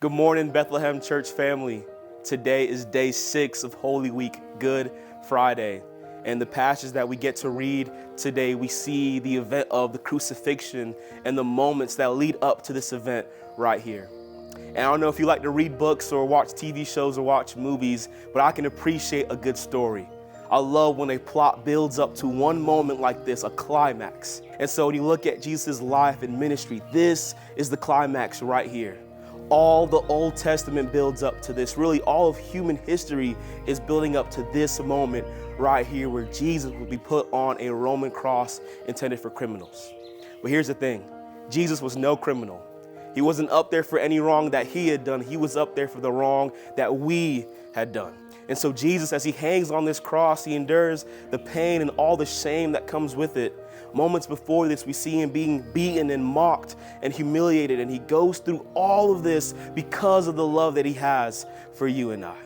Good morning, Bethlehem Church family. Today is day 6 of Holy Week, Good Friday. And the passage that we get to read today, we see the event of the crucifixion and the moments that lead up to this event right here. And I don't know if you like to read books or watch TV shows or watch movies, but I can appreciate a good story. I love when a plot builds up to one moment like this, a climax. And so when you look at Jesus' life and ministry, this is the climax right here. All the Old Testament builds up to this. Really, all of human history is building up to this moment right here where Jesus would be put on a Roman cross intended for criminals. But here's the thing. Jesus was no criminal. He wasn't up there for any wrong that he had done. He was up there for the wrong that we had done. And so Jesus, as he hangs on this cross, he endures the pain and all the shame that comes with it. Moments before this, we see him being beaten and mocked and humiliated, and he goes through all of this because of the love that he has for you and I.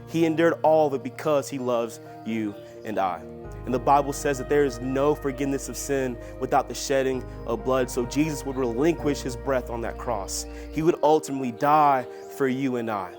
He endured all of it because he loves you and I. And the Bible says that there is no forgiveness of sin without the shedding of blood. So Jesus would relinquish his breath on that cross. He would ultimately die for you and I.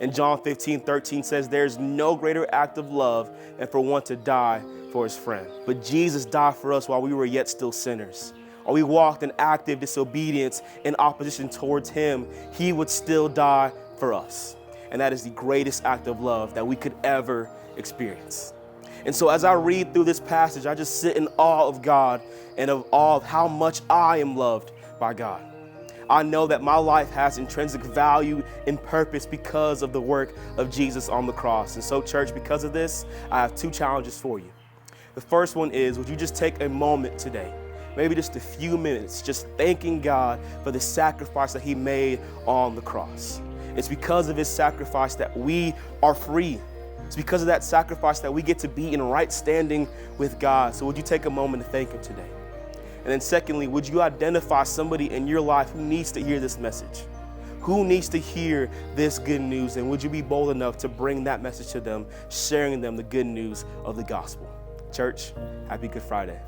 And John 15:13 says there's no greater act of love than for one to die for his friend. But Jesus died for us while we were yet still sinners. While we walked in active disobedience and opposition towards him, he would still die for us. And that is the greatest act of love that we could ever experience. And so as I read through this passage, I just sit in awe of God and of awe of how much I am loved by God. I know that my life has intrinsic value and purpose because of the work of Jesus on the cross. And so, church, because of this, I have 2 challenges for you. The first one is, would you just take a moment today, maybe just a few minutes, just thanking God for the sacrifice that he made on the cross. It's because of his sacrifice that we are free. It's because of that sacrifice that we get to be in right standing with God. So would you take a moment to thank him today? And then secondly, would you identify somebody in your life who needs to hear this message? Who needs to hear this good news? And would you be bold enough to bring that message to them, sharing them the good news of the gospel? Church, happy Good Friday.